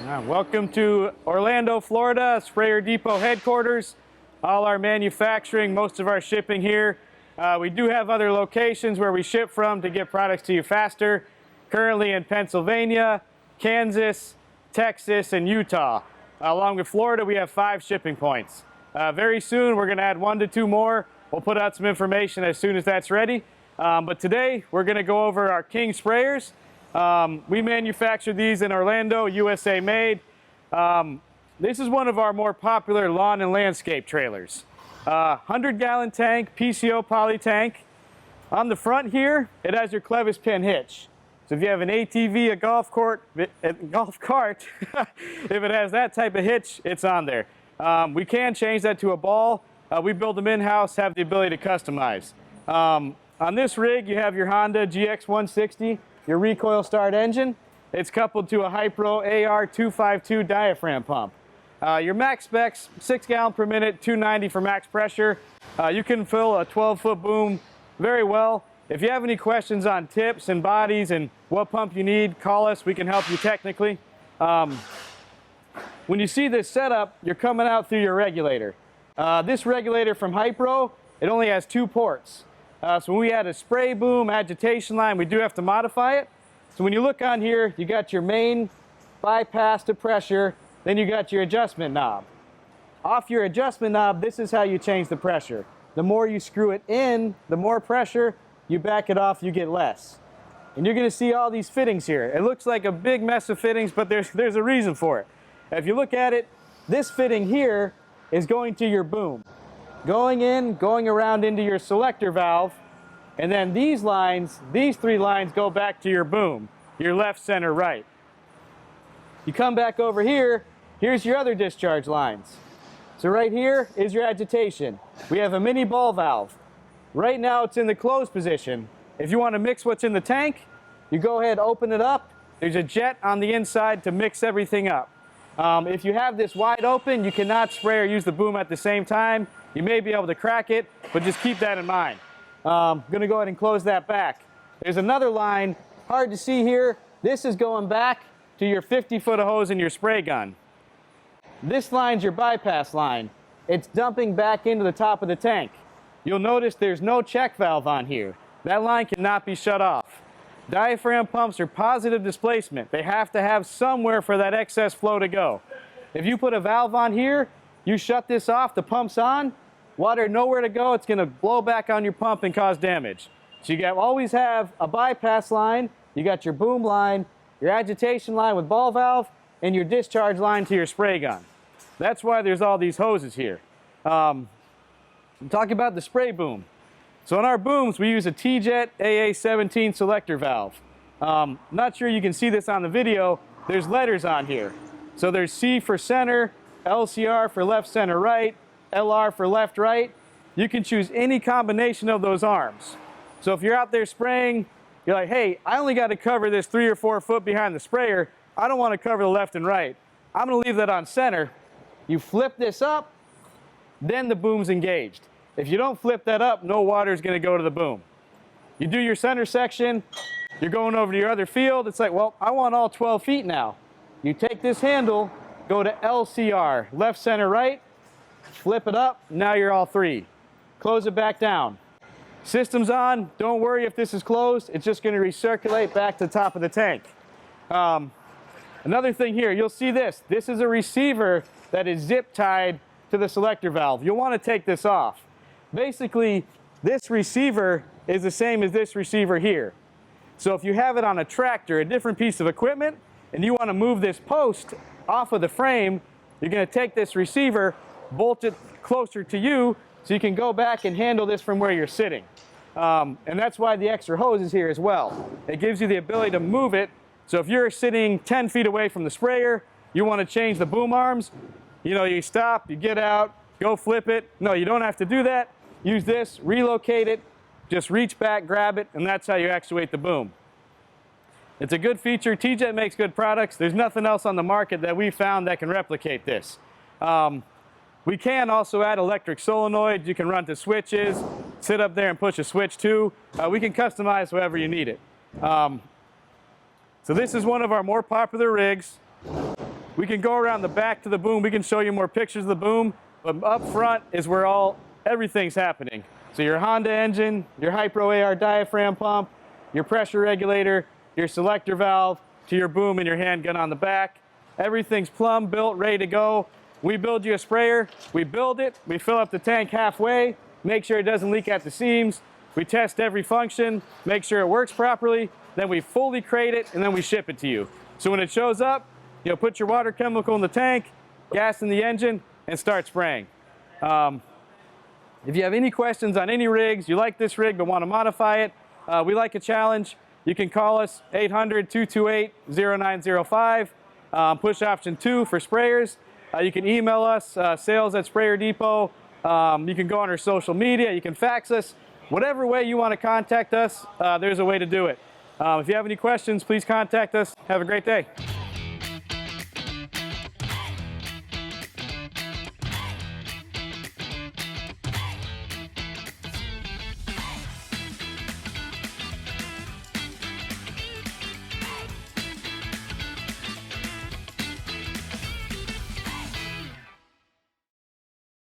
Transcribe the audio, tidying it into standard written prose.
Welcome to Orlando, Florida, Sprayer Depot headquarters. All our manufacturing, most of our shipping here. We do have other locations where we ship from to get products to you faster. Currently in Pennsylvania, Kansas, Texas, and Utah. Along with Florida, we have 5 shipping points. Very soon, we're going to add 1 to 2 more. We'll put out some information as soon as that's ready. But today, we're going to go over our King sprayers. We manufacture these in Orlando, USA made. This is one of our more popular lawn and landscape trailers. 100-gallon tank, PCO poly tank. On the front here, it has your clevis pin hitch. So if you have an ATV, a golf cart, if it has that type of hitch, it's on there. We can change that to a ball. We build them in-house, have the ability to customize. On this rig, you have your Honda GX160. Your recoil start engine. It's coupled to a Hypro AR252 diaphragm pump. Your max specs, 6 gallon per minute, 290 for max pressure. You can fill a 12-foot boom very well. If you have any questions on tips and bodies and what pump you need, call us. We can help you technically. When you see this setup, you're coming out through your regulator. This regulator from Hypro, it only has 2 ports. So when we add a spray boom, agitation line, we do have to modify it. So when you look on here, you got your main bypass to pressure, then you got your adjustment knob. Off your adjustment knob, this is how you change the pressure. The more you screw it in, the more pressure, you back it off, you get less. And you're gonna see all these fittings here. It looks like a big mess of fittings, but there's a reason for it. If you look at it, this fitting here is going to your boom. Going in, going around into your selector valve, and then these lines, these 3 lines go back to your boom, your left, center, right. You come back over here, here's your other discharge lines. So right here is your agitation. We have a mini ball valve. Right now it's in the closed position. If you want to mix what's in the tank, you go ahead, open it up. There's a jet on the inside to mix everything up. If you have this wide open, you cannot spray or use the boom at the same time. You may be able to crack it, but just keep that in mind. I'm going to go ahead and close that back. There's another line, hard to see here. This is going back to your 50-foot of hose in your spray gun. This line's your bypass line. It's dumping back into the top of the tank. You'll notice there's no check valve on here. That line cannot be shut off. Diaphragm pumps are positive displacement. They have to have somewhere for that excess flow to go. If you put a valve on here, you shut this off, the pump's on, water nowhere to go, it's going to blow back on your pump and cause damage. So you always have a bypass line, you got your boom line, your agitation line with ball valve, and your discharge line to your spray gun. That's why there's all these hoses here. I'm talking about the spray boom. So on our booms, we use a T-Jet AA17 selector valve. Not sure you can see this on the video, there's letters on here. So there's C for center, LCR for left, center, right, LR for left, right. You can choose any combination of those arms. So if you're out there spraying, you're like, hey, I only got to cover this 3 or 4 foot behind the sprayer. I don't want to cover the left and right. I'm going to leave that on center. You flip this up, then the boom's engaged. If you don't flip that up, no water is going to go to the boom. You do your center section, you're going over to your other field. It's like, well, I want all 12 feet now. You take this handle, go to LCR, left, center, right, flip it up, now you're all 3. Close it back down. System's on, don't worry if this is closed, it's just going to recirculate back to the top of the tank. Another thing here, you'll see this. This is a receiver that is zip tied to the selector valve. You'll want to take this off. Basically, this receiver is the same as this receiver here. So if you have it on a tractor, a different piece of equipment, and you want to move this post off of the frame, you're going to take this receiver, bolt it closer to you, so you can go back and handle this from where you're sitting. And that's why the extra hose is here as well. It gives you the ability to move it. So if you're sitting 10 feet away from the sprayer, you want to change the boom arms, you stop, you get out, go flip it. No, you don't have to do that. Use this, relocate it, just reach back, grab it, and that's how you actuate the boom. It's a good feature. T-Jet makes good products. There's nothing else on the market that we found that can replicate this. We can also add electric solenoids. You can run to switches, sit up there and push a switch too. We can customize however you need it. So this is one of our more popular rigs. We can go around the back to the boom. We can show you more pictures of the boom, but up front is where everything's happening. So your Honda engine, your Hypro AR diaphragm pump, your pressure regulator, your selector valve, to your boom and your handgun on the back. Everything's plumb, built, ready to go. We build you a sprayer, we build it, we fill up the tank halfway, make sure it doesn't leak at the seams. We test every function, make sure it works properly, then we fully crate it, and then we ship it to you. So when it shows up, you'll put your water chemical in the tank, gas in the engine, and start spraying. If you have any questions on any rigs, you like this rig but want to modify it, we like a challenge. You can call us 800-228-0905, push option 2 for sprayers. You can email us, sales@Sprayer Depot. You can go on our social media, you can fax us. Whatever way you want to contact us, there's a way to do it. If you have any questions, please contact us. Have a great day.